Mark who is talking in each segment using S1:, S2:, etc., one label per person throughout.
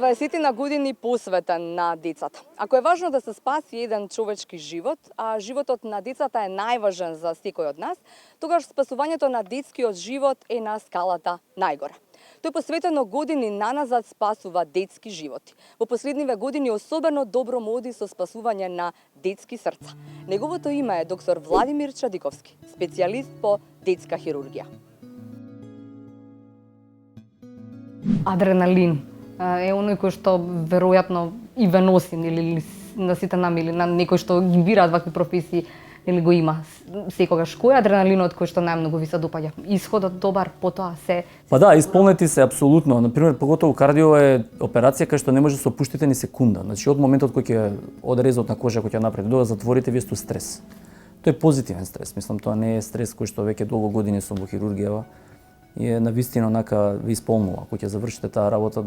S1: 20 на години посветен на децата. Ако е важно да се спаси еден човечки живот, а животот на децата е најважен за секој од нас, тогаш спасувањето на детскиот живот е на скалата најгоре. Тој посветено години наназад спасува детски животи. Во последниве години особено добро му оди со спасување на детски срца. Неговото име е доктор Владимир Чадиковски, специјалист по детска хирургија.
S2: Адреналин е оној кој што веројатно и ве носи или на сите нам или на некој што ги бираат вакви професии или го има секогаш. Кој е адреналинот кој што најмногу ви се допаѓа? Исходот добар, потоа се...
S3: Па да, исполнети се апсолутно. Например, поготово кардио е операција кај што не може да се опуштите ни секунда. Значи од моментот кој ќе одрезот на кожа кој ќе направи, до да затворите вие сте стрес. Тој е позитивен стрес. Мислам, тоа не е стрес кој што веќе долго години сум во хирургија и е навистина онака ви исполнува. Кога ќе завршите таа работа,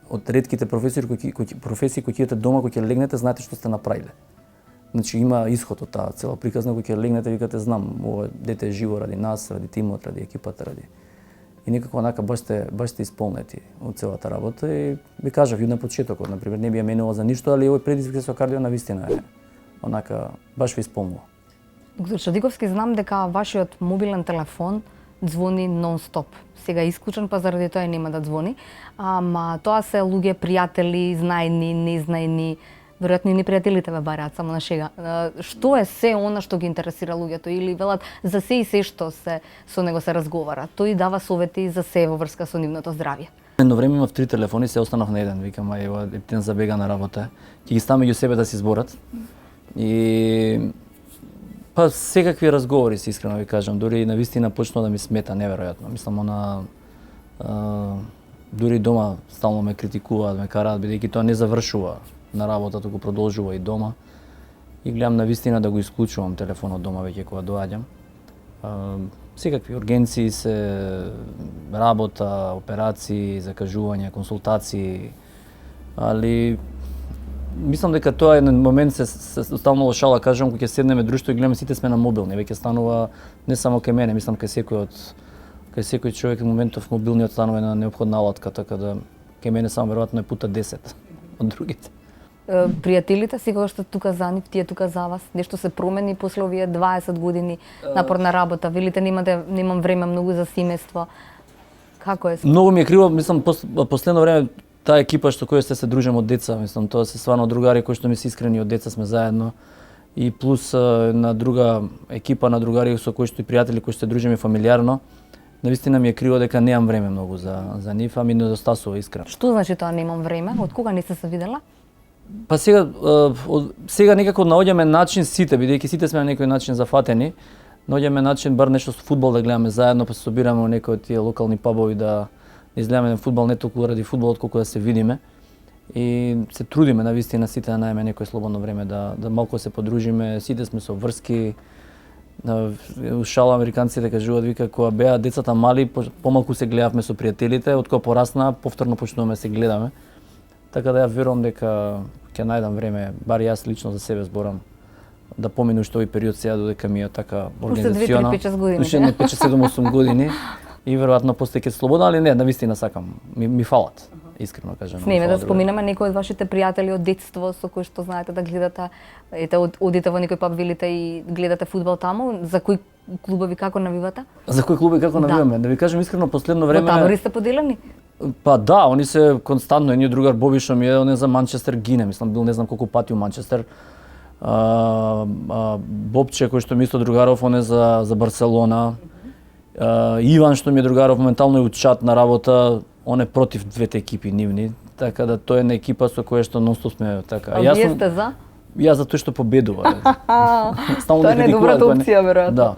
S3: од ретките професии кои ќе идете дома, кои ќе легнете, знаете што сте направиле. Значи има исход од таа цела приказна, кој ќе легнете, викате знам, ова дете е живо ради нас, ради тимот, ради екипата, ради. И некако онака баш сте исполнети од целата работа и ви кажав и на почетокот, например, не би ја менувал за ништо, али овој предизвик со кардио навистина е онака баш ви исполнува.
S2: Доктор Чадиковски, знам дека вашиот мобилен телефон звони нон-стоп. Сега е исклучен, па заради тоа нема да звони. Ама тоа се луѓе, пријатели, знаени, незнаени, веројатно и непријателите ве бараат само на шега. Што е се она што ги интересира луѓето или велат за се и се што се со него се разговара? Тој дава совети за се во врска со нивното здравје.
S3: Едно време имав 3 телефони, се останав на еден, викам ева еден забега на работа. Ќе ги ставам меѓу себе да се изборат. И па секакви разговори се искрено ви кажам, дури навистина почнува да ми смета неверојатно. Мислам дури дома стално ме критикуваат, ме караат бидејќи тоа не завршува на работа, туку продолжува и дома. И гледам навистина да го исклучувам телефонот дома веќе кога доаѓам. Секакви ургенции се, работа, операции, закажување, консултации, али мислам дека тоа е момент се стално шала кажам кога ќе седнеме друштво и гледаме сите сме на мобилни, веќе станува не само кај мене, мислам кај секој човек моментов мобилниот станува една неопходна алатка, така да кај мене само веројатно е пута 10 од другите.
S2: Пријателите секогаш што тука за нив, тие тука за вас, нешто се промени после овие 20 години напорна работа, велите немам време многу за семејство. Како е?
S3: Многу ми е криво, мислам последно време таа екипа што која се дружам од деца, мислам тоа се стварно другари кои што ми се искрени од деца сме заедно и плюс на друга екипа на другари со кои што и пријатели кои што се дружиме фамилиарно. Навистина ми е криво дека немам време многу за нив, а ми недостасува искрено.
S2: Што значи тоа немам време? Од кога не се видела?
S3: Па сега некако наоѓаме начин сите, бидејќи сите сме на некој начин зафатени, наоѓаме начин бар нешто со фудбал да гледаме заедно, па се собираме во некои од тие локални пабови да изгледаме фудбал не толку ради фудбалот колку да се видиме. И се трудиме навистина сите да најдеме некој слободно време да малку се подружиме, сите сме со врски. Шала американците кажуваат вика кога беа децата мали помалку се гледавме со пријателите, од кога порасна повторно почнуваме се гледаме. Така да ја верувам дека ќе најдам време, бар јас лично за себе зборам, да помину што овој период сега додека ми е така организационо.
S2: Уште 2-3-5 години.
S3: Уште не 5-7-8 години и веројатно после ќе слободно, али не, навистина сакам. Ми фалат. Искрено кажам.
S2: Смееме да споминаме некои од вашите пријатели од детство со кои што знаете да гледате, одите во некој паб велите и гледате фудбал таму, за кои клубови како навивате?
S3: За кои клуби како навиваме? Да ви кажам искрено последно време.
S2: Во табори сте поделени?
S3: Па да, они се константно, едниот другар Бобишо ми е за Манчестер гине, мислам бил не знам колку пати у Манчестер. Бобче кој што ми исто другаров, он е за Барселона. Иван што ми е другаров моментално е у чат на работа, он е против двете екипи нивни, така да тоа е една екипа со која што нонстоп сме така.
S2: А вие сте за?
S3: Јас за тоа што победува.
S2: Тоа не е добрата опција веројатно.
S3: Да.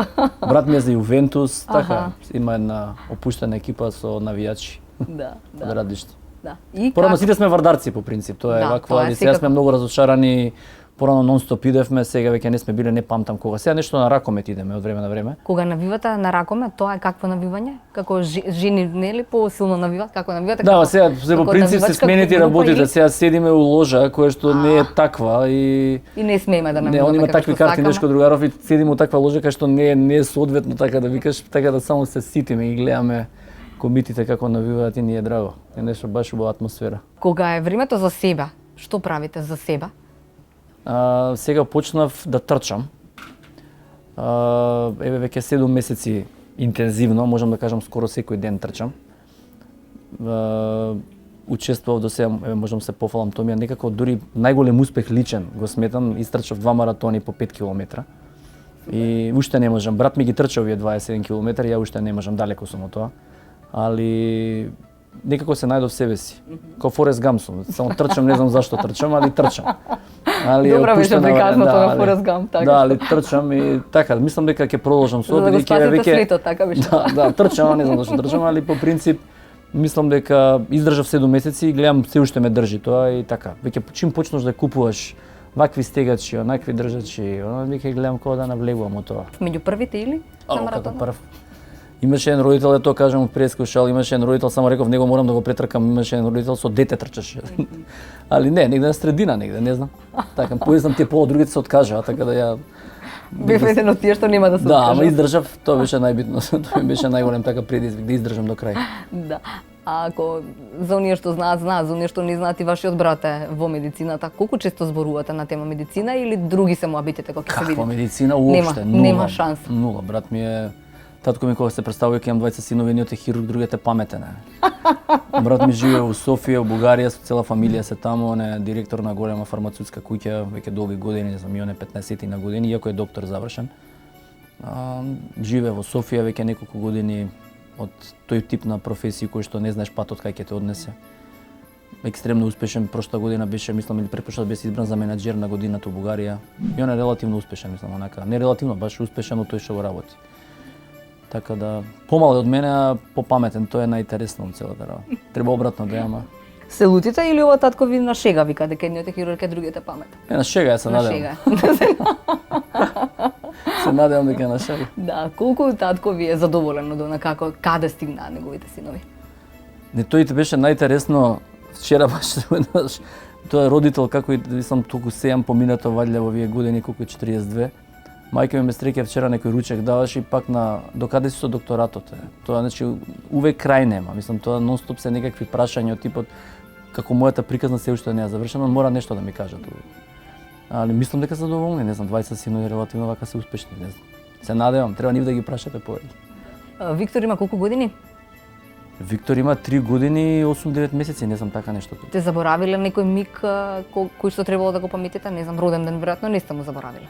S3: Брат ми е за Јувентус, така има една опуштена екипа со навијачи.
S2: Да.
S3: Од Радиште.
S2: Да.
S3: Порано сите сме вардарци по принцип, тоа е вакво, али сега сме многу разочарани. Порано нонстоп идевме, сега веќе не сме биле, не памтам кога. Сега нешто на ракомет идеме од време на време.
S2: Кога навивате на ракомет, тоа е какво навивање? Како жени нели посилно навиват, како навивате?
S3: Да, сега по принцип се сменети работите. Сега седиме у ложа која што не е таква и
S2: не смееме да навиваме.
S3: Не, он има такви карти нешко другаров и седиме у таква ложа кај што не е соодветно така да викаш, така да само се ситиме и гледаме комитите како навиваат и ни е драго. Е нешто баш убава атмосфера.
S2: Кога е времето за себе, што правите за себе?
S3: Сега почнав да трчам. Еве веќе 7 месеци интензивно, можам да кажам скоро секој ден трчам. Учествував до сега, можам се пофалам, тоа ми е некако дури најголем успех личен, го сметам, истрчав 2 маратони по 5 километра. И уште не можам, брат ми ги трча овие 21 километри, ја уште не можам, далеко сум од тоа. Али некако се најдов себе си. Ко Форест Гамп сум, само трчам, не знам зашто трчам, али трчам.
S2: Добра беше приказното на Форест Гамп, така.
S3: Да, али трчам и така, мислам дека ќе продолжам со
S2: За да го спасите светот, така беше.
S3: Да, трчам, не знам зашто трчам, али по принцип мислам дека издржав 7 месеци и гледам се уште ме држи тоа и така. Веќе чим почнеш да купуваш вакви стегачи, онакви држачи, веќе гледам кога да навлегувам од тоа.
S2: Меѓу првите или на
S3: Како
S2: маратонот?
S3: прв. Имаше еден родител, тоа кажам од предској шал, имаше еден родител, само реков него морам да го претркам, имаше еден родител со дете трчаше. Али не, негде на средина негде, не знам. Така, поизнам тие по другите се откажаа, така да ја
S2: Бев еден од тие што нема да се
S3: да, ама
S2: откажат.
S3: издржав, тоа беше најбитно, тоа ми беше најголем така предизвик, да издржам до крај.
S2: Да. А ако за оние што знаат, за оние што не знаат и вашиот брат е во медицината, колку често зборувате на тема медицина или други се муабитите кога ќе се
S3: Каква
S2: видите?
S3: медицина уопште, нула.
S2: Нема шанса.
S3: Нула, брат ми е татко ми кога се представува дека имам 20 синови, едниот е хирург, другиот е паметен. Брат ми живее во Софија, во Бугарија, со цела фамилија се таму, он е директор на голема фармацевтска куќа, веќе долги години, не знам, и он е 15 на години, иако е доктор завршен. Живее во Софија веќе неколку години од тој тип на професија кој што не знаеш патот кај ќе те однесе. Екстремно успешен, прошта година беше, мислам, или препрошта беше избран за менаџер на годината во Бугарија. И он е релативно успешен, мислам, онака. Не релативно, баш успешен од тој што го работи. Така да, помал од мене, а попаметен, тоа е најинтересно од целата работа. Треба обратно да ја, ама.
S2: Се лутите или ова татко ви на шега вика дека едниот е хирург, а другиот е паметен?
S3: Не, на шега ја се
S2: На
S3: надевам.
S2: шега.
S3: Се надевам дека е на шега.
S2: Да, колку татко ви е задоволен од она како каде стигнаа неговите синови?
S3: Не, тој ти беше најинтересно, вчера баш еднаш, тоа е родител како и мислам толку сејам поминато ваѓа во овие години колку е 42. Мајка ми ме среќа вчера некој ручек даваше и пак на докаде си со докторатот е. Тоа значи увек крај нема. Мислам тоа нонстоп се некакви прашања од типот како мојата приказна се уште не е завршена, мора нешто да ми кажат. Али мислам дека се задоволни, не знам, 20 синови релативно вака се успешни, не знам. Се надевам, треба нив да ги прашате повеќе.
S2: Виктор има колку години?
S3: Виктор има 3 години и 8-9 месеци, не знам така нешто.
S2: Те заборавиле некој миг кој што требало да го паметите, не знам, роден ден веројатно не сте му заборавиле.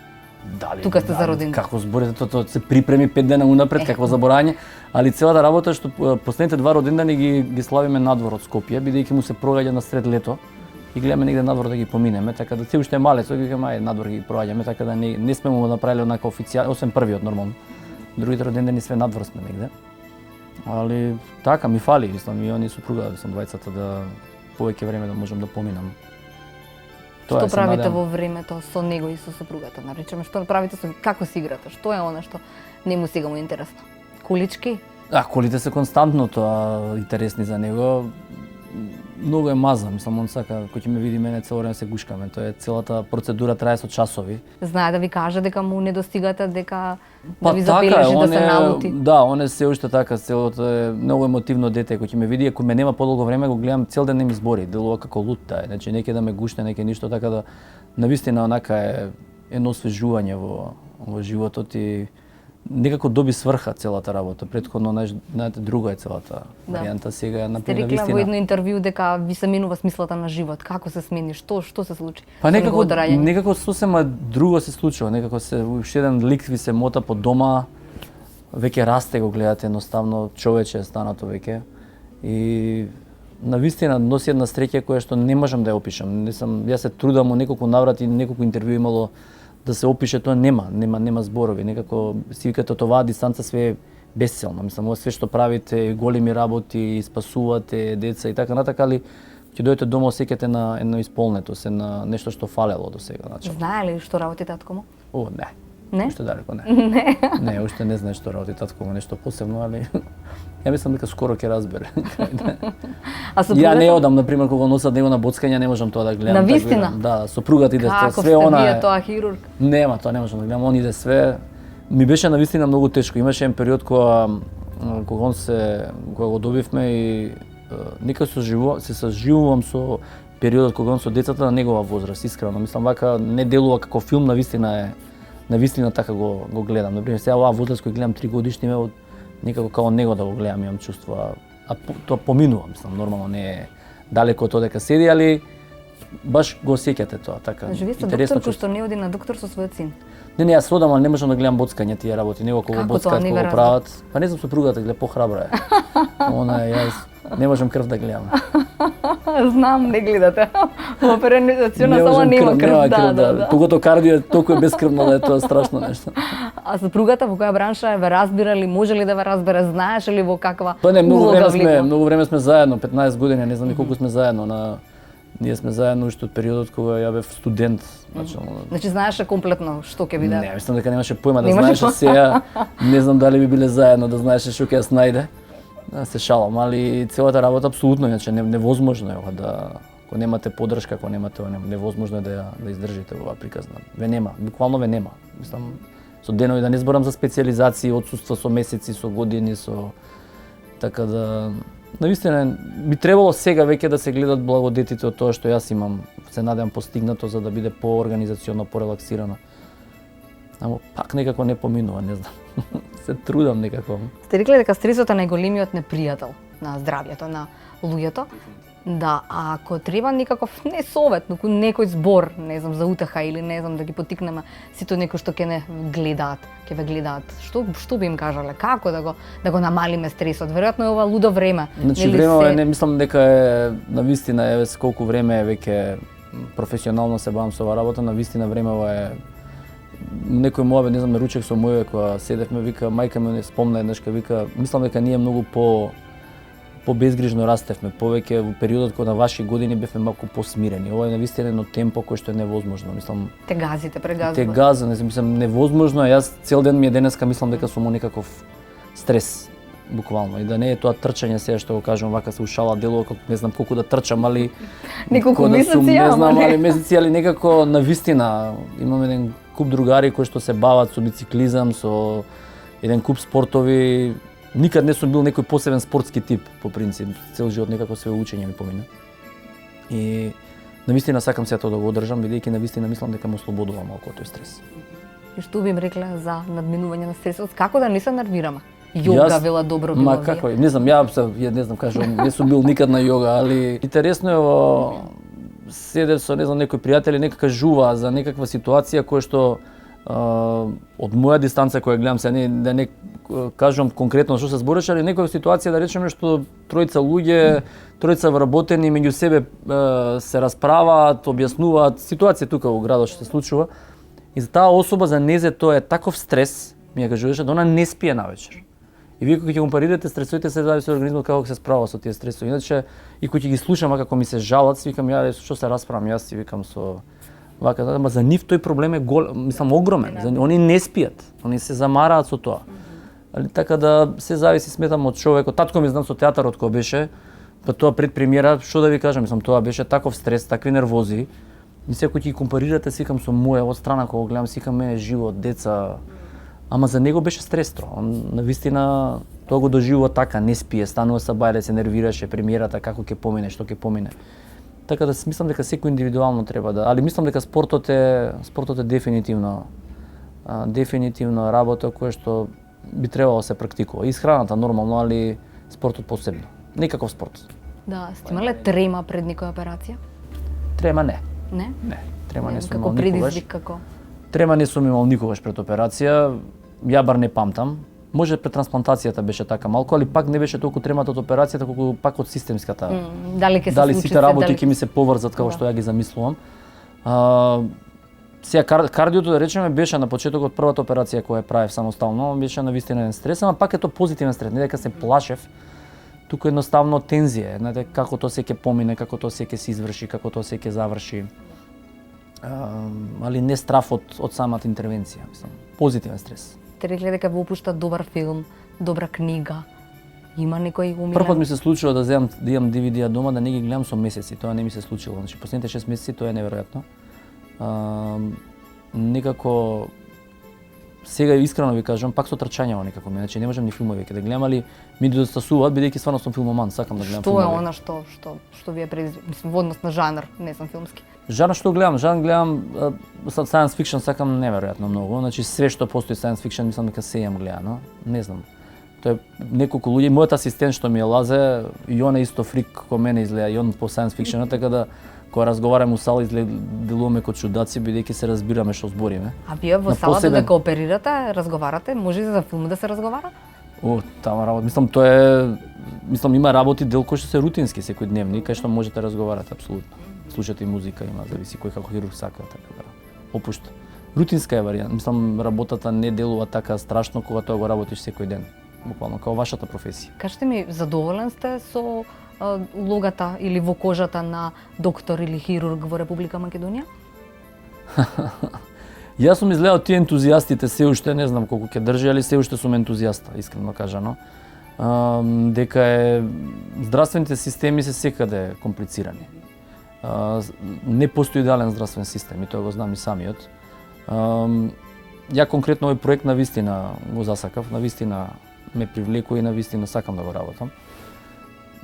S3: Дали,
S2: Тука сте за роден.
S3: Како зборите, тоа се припреми 5 дена унапред, какво заборање, али целата работа е што последните 2 родендани ги славиме надвор од Скопје, бидејќи му се прогаѓа на сред лето и гледаме негде надвор да ги поминеме, така да се уште е малец, ги викаме надвор ги проаѓаме, така да не сме му направиле онака официјално, освен првиот нормално. Другите родендани све надвор сме негде. Али така ми фали, мислам, и они супруга, мислам, двајцата да повеќе време да можам да поминам.
S2: Што
S3: се
S2: правите
S3: надевам.
S2: во времето со него и со супругата, наречеме, што правите со како си играте? Што е она што нему сега му е интересно? Колички?
S3: Колите се константно тоа интересни за него. Многу е маза, мислам, он сака, кој ќе ме види мене цело време се гушкаме. Тоа е целата процедура трае со часови.
S2: Знае да ви каже дека му не достигате, дека да ви забележи, да се налути.
S3: Да, он е се уште така, целото е многу емотивно дете, кој ќе ме види, ако ме нема подолго време, го гледам цел ден не ми збори, делува како лут тај. Значи неќе да ме гушне, неќе ништо, така да навистина онака е едно освежување во животот и некако доби сврха целата работа. Претходно, знаете, друга е целата варијанта, сега ја
S2: Сте
S3: направи
S2: рекла во
S3: навистина.
S2: едно интервју дека ви се менува смислата на живот. Како се смени? Што се случи?
S3: Па
S2: со
S3: некако,
S2: неговото раѓање?
S3: некако сосема друго се случува, некако се уште еден лик ви се мота по дома, веќе расте, го гледате едноставно, човече е станато веќе и навистина носи една среќа која што не можам да ја опишам. Јас се трудам во неколку наврати, неколку интервју имало да се опише, тоа нема зборови, некако си викате од оваа дистанца све е бесцелно. Мислам, ова све што правите, големи работи, спасувате деца и така натака, али ќе дојдете дома осеќате на едно исполнето, се на нешто што фалело до сега, значи.
S2: Знае ли што работи татко му?
S3: О, не.
S2: Не?
S3: Уште далеко не. Не, уште не знае што работи татко му, нешто посебно, али ја мислам дека скоро ќе разбере.
S2: А
S3: Ја не одам, например, кога носат него на боцкање, не можам тоа да гледам.
S2: Навистина?
S3: Да, сопругата иде
S2: Како
S3: све
S2: сте
S3: она
S2: вие
S3: е.
S2: тоа хирург?
S3: Нема, тоа не можам да гледам, он иде све. Ми беше навистина многу тешко. Имаше еден период кога кога го добивме и нека се соживувам со периодот кога он со децата на негова возраст, искрено. Мислам вака не делува како филм, навистина така го гледам. Например, сега оваа возраст кој гледам 3 годишни ме некако као него да го гледам, имам чувства, тоа поминува, мислам, нормално не е далеко од тоа дека седи, али баш го осеќате тоа, така.
S2: Значи, вие сте доктор кој што не оди на доктор со својот син.
S3: Не, јас одам, али не можам да гледам боцкање тие работи. Него кога боцкаат, кога го прават. Па не знам, сопругата гледа похрабра е. Она е, јас не можам крв да гледам.
S2: Знам, не гледате. Во операциона сала нема крв, да.
S3: Поготово кардио е толку бескрвно да е тоа страшно нешто.
S2: А сопругата во која бранша ве разбира ли, може ли да ве разбере, знаеше ли во каква
S3: Па не,
S2: улога
S3: многу време сме заедно, 15 години, не знам ни колку сме заедно. Ние сме заедно уште од периодот кога ја бев студент.
S2: Значи знаеше комплетно што ќе биде.
S3: Не, мислам дека немаше појма да знаеше сега. Не знам дали би биле заедно да знаеше што ќе ја снајде. Се шалам, али целата работа апсолутно иначе невозможно е ако немате поддршка, ако немате невозможно е да издржите во оваа приказна. Ве нема, буквално ве нема. Мислам со денови да не зборам за специјализации, отсуства со месеци, со години, така да навистина би требало сега веќе да се гледат благодетите од тоа што јас имам, се надевам постигнато за да биде поорганизационо, порелаксирано. Ама пак некако не поминува, не знам. Се трудам некако.
S2: Сте рекле дека стресот е најголемиот непријател на здравјето на луѓето. Да, а ако треба некаков не совет, но некој збор, не знам, за утеха или не знам да ги поттикнеме сите некои што ќе не гледаат, ќе ве гледаат. Што би им кажале? Како да го намалиме стресот? Веројатно е ова лудо време.
S3: Значи време не мислам дека е навистина еве колку време е веќе професионално се бавам со оваа работа, навистина време е некој моја, не знам, ручек со моје кога седевме, вика мајка ми не спомна еднашка, вика мислам дека ние многу по безгрижно растевме, повеќе во периодот кога на ваши години бевме малку посмирени. Ова е навистина едно темпо кој што е невозможно, мислам.
S2: Те газите, прегазува.
S3: Те газа, не мислам невозможно, јас цел ден ми е денеска мислам дека сум некаков стрес буквално и да не е тоа трчање сега што го кажам вака се ушала делува како не знам колку да трчам, али
S2: неколку месеци,
S3: не знам, али месеци, али некако навистина имам еден куп другари кои што се бават со бициклизам, со еден куп спортови. Никад не сум бил некој посебен спортски тип, по принцип. Цел живот некако све учење ми помина. И навистина сакам сега тоа да го одржам, бидејќи навистина мислам дека ме ослободува малку од тој стрес.
S2: И што би им рекле за надминување на стресот? Како да не се нервираме? Јога вела добро било.
S3: Ма како, не знам, ја не знам, кажам, не сум бил никад на јога, али интересно е во седев со не знам некои пријатели, нека кажува за некаква ситуација која што од моја дистанца која гледам се да не кажам конкретно што се збореше, али некоја ситуација да речеме што тројца луѓе, тројца вработени меѓу себе се расправаат, објаснуваат ситуација тука во градот што се случува и за таа особа за незе тоа е таков стрес, ми ја кажуваше да она не спие навечер. И вие кога ќе компарирате стресовите се зависи од организмот како се справа со тие стресови. Иначе и кога ќе ги слушам како ми се жалат, си викам ја што се расправам, јас си викам со вака, ама за нив тој проблем е мислам огромен. Они не спијат, они се замараат со тоа. Али така да се зависи сметам од човекот. Татко ми знам со театарот кој беше, па тоа пред премиера, што да ви кажам, мислам тоа беше таков стрес, такви нервози. И сега кога ќе компарирате, сикам со моја од страна кога гледам, сикам живот, деца. Ама за него беше стрестро. Он навистина тоа го доживува така, не спие, станува се бајле, се нервираше премиерата, како ќе помине, што ќе помине. Така да мислам дека секој индивидуално треба да, али мислам дека спортот е дефинитивно работа која што би требало да се практикува. Исхраната нормално, али спортот посебно. Никаков спорт.
S2: Да, сте имале трема пред некоја операција?
S3: Трема не.
S2: Не?
S3: Не, трема не сум
S2: имал
S3: никогаш.
S2: Како предизвик, како?
S3: Трема не сум имал никогаш пред операција. Ја бар не памтам. Може пред трансплантацијата беше така малку, али пак не беше толку тремата од операцијата колку пак од системската.
S2: Дали ќе се случи
S3: сите работи ќе ми се поврзат како што ја ги замислувам. Сега кардиото да речеме беше на почетокот првата операција која ја правев самостално, беше навистина еден стрес, ама пак е тоа позитивен стрес, не дека се плашев. Туку едноставно тензија, знаете како тоа се ќе помине, како тоа се ќе се изврши, како тоа се ќе заврши. Али не страф од самата интервенција, мислам. Позитивен стрес.
S2: Те рекле дека ве опушта добар филм, добра книга. Има некој умилен?
S3: Првпат ми се случило да имам DVD-а дома, да не ги гледам со месеци, тоа не ми се случило. Значи последните 6 месеци тоа е неверојатно. Некако сега искрено ви кажам, пак со трчањево некако ми, значи не можам ни филмови ќе да гледам, али ми недостасуваат бидејќи стварно сум филмоман, сакам да гледам
S2: Што е
S3: филмови.
S2: она што ви е мислам во однос на жанр, не сам филмски?
S3: Жанр што гледам? Жанр гледам science fiction сакам неверојатно многу. Значи све што постои science fiction мислам дека се јам гледано. Не знам. Тоа е неколку луѓе, мојот асистент што ми е Лазе, и он е исто фрик како мене изгледа, и он по science fiction, така да кога разговараме у сала делуваме како чудаци бидејќи се разбираме што збориме.
S2: А вие во салата дека оперирате, разговарате, може и за филм да се разговара?
S3: Тама работа, мислам тоа е, мислам има работи дел кои што се рутински секојдневни, кај што можете да разговарате апсолутно. Слушате и музика, има зависи кој како хирург сака, така да опушта. Рутинска е варијанта, мислам работата не делува така страшно кога тоа го работиш секој ден, буквално како вашата професија.
S2: Кажете ми, задоволен сте со улогата или во кожата на доктор или хирург во Република Македонија?
S3: Јас сум изгледал тие ентузијастите, се уште не знам колку ќе држи, али се уште сум ентузијаста, искрено кажано. Дека здравствените системи се секаде комплицирани. Не постои идеален здравствен систем и тоа го знам и самиот. Ја конкретно овој проект на вистина го засакав, на вистина ме привлекува и на вистина сакам да го работам.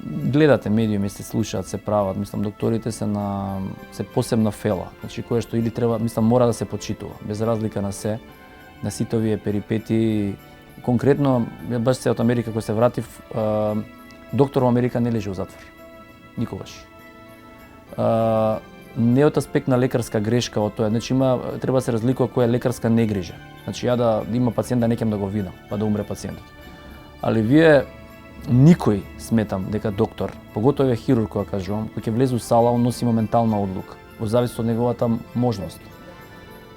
S3: Гледате медиуми, се слушаат, се прават, мислам докторите се посебна фела, значи кое што или треба, мислам мора да се почитува, без разлика на се, на сите овие перипети. Конкретно, ја баш се од Америка кој се вратив, доктор во Америка не лежи во затвор. Никогаш. Не од аспект на лекарска грешка од тоа, значи треба да се разликува која е лекарска негрижа. Значи ја да има пациент да не ќе да го видам, па да умре пациентот. Али вие никој, сметам дека доктор, поготово е хирург кога кажувам, кој ќе влезе у сала, он носи моментална одлука, во зависност од неговата можност.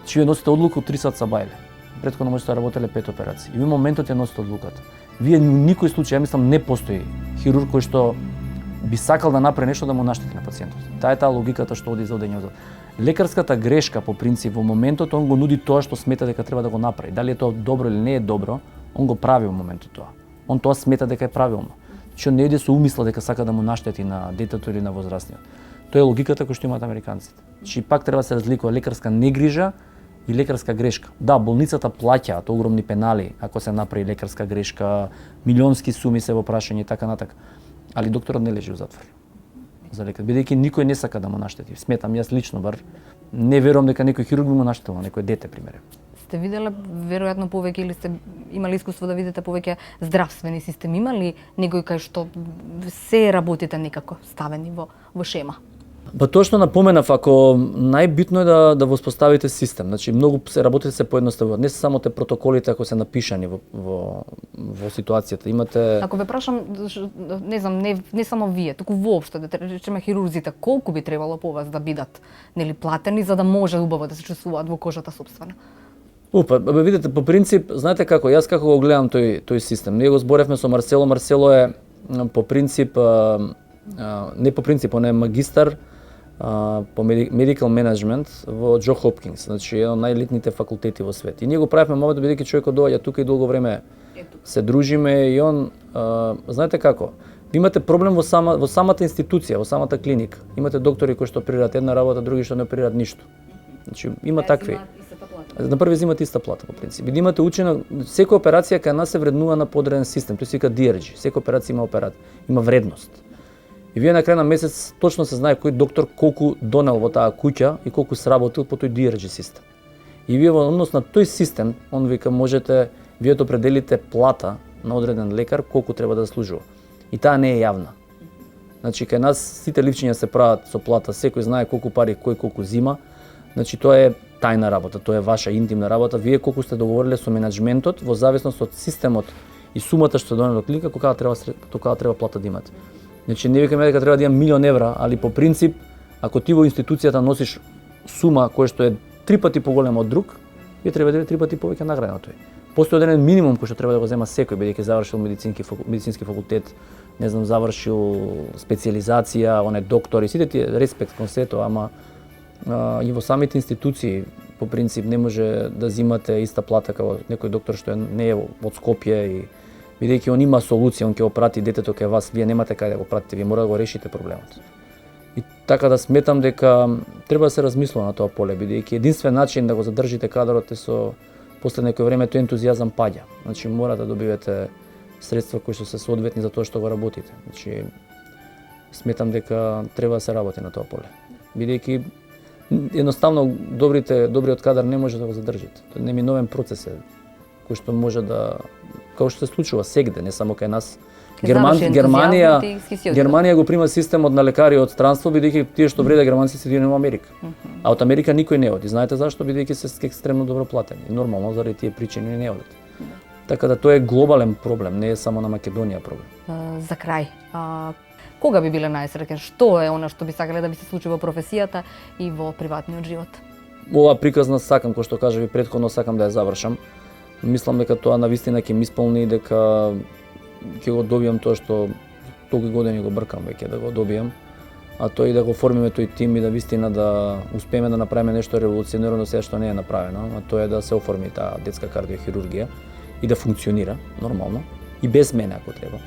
S3: Значи вие носите одлука од 3 саат бајле. Претходно можете да работеле 5 операции. И ви моментот ја носите одлуката. Вие во никој случај, ја мислам, не постои хирург кој што би сакал да направи нешто да му наштети на пациентот. Таа е таа логиката што оди за одење. Лекарската грешка по принцип во моментот он го нуди тоа што смета дека треба да го направи. Дали е тоа добро или не е добро, он го прави во моментот тоа. Он тоа смета дека е правилно. Што не иде со умисла дека сака да му наштети на детето или на возрастниот. Тоа е логиката која што имаат американците. Значи пак треба да се разликува лекарска негрижа и лекарска грешка. Да, болницата плаќаат огромни пенали ако се направи лекарска грешка, милионски суми се во прашање и така натака. Али докторот не лежи во затвор. За лекар, бидејќи никој не сака да му наштети. Сметам јас лично бар не верувам дека некој хирург би му наштетил на некој дете примерно.
S2: Сте виделе веројатно повеќе или сте имали искуство да видите повеќе здравствени системи, има ли некој кај што се работите некако ставени во шема?
S3: Па тоа што напоменав, ако најбитно е да воспоставите систем, значи многу се работите се поедноставуваат, не се само те протоколите ако се напишани во ситуацијата, имате.
S2: Ако ве прашам, не знам, не само вие, туку воопшто да речеме хирурзите, колку би требало по вас да бидат нели платени за да може убаво да се чувствуваат во кожата сопствена?
S3: Видите, по принцип, знаете како, јас како го гледам тој систем. Ние го зборевме со Марсело. Марсело е по принцип, не по принцип, он е магистар по medical management во Джо Хопкинс, значи еден од најелитните факултети во свет. И ние го правевме момент бидејќи човекот доаѓа тука и долго време се дружиме и он, знаете како, ви имате проблем во самата институција, во самата клиника. Имате доктори кои што оперираат една работа, други што не оперираат ништо. Значи има такви. На први земат иста плата по принцип. И да имате учено, секоја операција кај нас се вреднува на подреден систем, тој се вика DRG. Секоја операција има вредност. И вие на крај на месец точно се знае кој доктор колку донел во таа куќа и колку сработил по тој DRG систем. И вие во однос на тој систем, он вика можете вие да определите плата на одреден лекар колку треба да заслужува. И таа не е јавна. Значи кај нас сите ливчиња се прават со плата, секој знае колку пари кој колку зима. Значи тоа е тајна работа, тоа е ваша интимна работа. Вие колку сте договориле со менаџментот во зависност од системот и сумата што донел од клиника, кога треба плата да имате. Значи не викаме дека треба да имам 1.000.000 евра, али по принцип ако ти во институцијата носиш сума која што е 3 пати поголема од друг, вие треба да имате 3 пати повеќе награда на тој. Постои одреден минимум кој што треба да го зема секој бидејќи завршил медицински факултет, не знам, завршил специјализација, он е доктор и сите тие респект кон сето, ама и во самите институции по принцип не може да зимате иста плата како некој доктор што не е од Скопје и бидејќи он има солуција, он ќе го прати детето кај вас, вие немате кај да го пратите, вие мора да го решите проблемот. И така да сметам дека треба да се размислува на тоа поле, бидејќи единствен начин да го задржите кадрот е со после некој време тој ентузијазам паѓа. Значи мора да добивате средства кои се соодветни за тоа што го работите. Значи сметам дека треба да се работи на тоа поле. Бидејќи едноставно добриот кадар не може да го задржите. Тоа е неминовен процес кој што може да, како што се случува сегде, не само кај нас. Германија го прима системот на лекари од странство, бидејќи тие што вреде германци се идеја во Америка. А од Америка никој не оди. Знаете зашто? Бидејќи се екстремно добро платени. Нормално заради тие причини не одат. Така да тоа е глобален проблем, не е само на Македонија проблем.
S2: За крај, кога би биле најсреќен? Што е она што би сакале да би се случи во професијата и во приватниот живот?
S3: Ова приказна сакам, кој што кажа ви претходно, сакам да ја завршам. Мислам дека тоа навистина ќе ми исполни, дека ќе го добијам тоа што толку години го бркам веќе да го добијам, а тоа и да го формиме тој тим и да вистина да успееме да направиме нешто револуционерно сега што не е направено, а тоа е да се оформи таа детска кардиохирургија и да функционира нормално и без мене ако треба.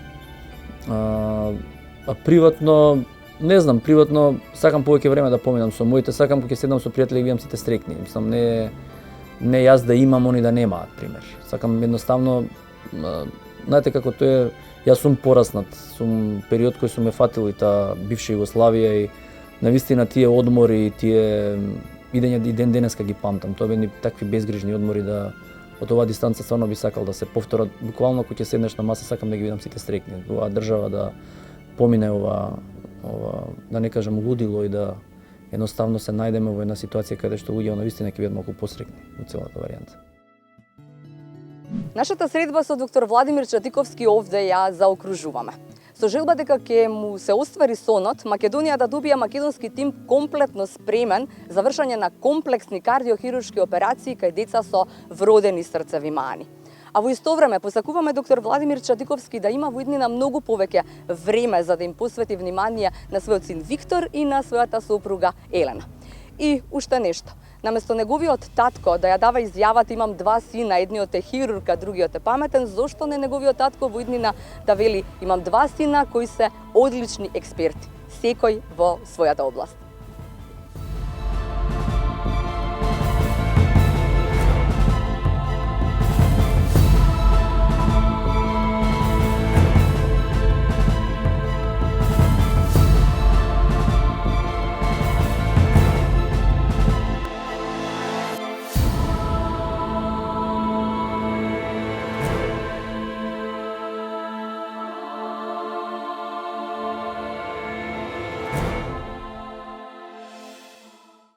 S3: А приватно, не знам, приватно сакам повеќе време да поминам со моите, сакам кога ќе седам со пријатели и видам сите среќни. Мислам не јас да имам, они да немаат, пример. Сакам едноставно, знаете како тоа е, јас сум пораснат, сум период кој сум ме фатил и таа бивша Југославија и навистина тие одмори, тие идења и ден денеска ги памтам. Тоа бени такви безгрижни одмори да од оваа дистанца стварно би сакал да се повторат. Буквално кога ќе седнеш на маса сакам да ги видам сите среќни. Оваа држава да помине ова да не кажам лудило и да едноставно се најдеме во една ситуација каде што луѓето навистина ќе бидат малку посреќни во целата варијанта.
S1: Нашата средба со доктор Владимир Чадиковски овде ја заокружуваме. Со желба дека ќе му се оствари сонот, Македонија да добија македонски тим комплетно спремен за вршење на комплексни кардиохируршки операции кај деца со вродени срцеви мани. А во исто време посакуваме доктор Владимир Чадиковски да има во иднина многу повеќе време за да им посвети внимание на својот син Виктор и на својата сопруга Елена. И уште нешто. Наместо неговиот татко да ја дава изјавата имам два сина, едниот е хирург, а другиот е паметен, зошто не неговиот татко во иднина да вели имам два сина кои се одлични експерти, секој во својата област.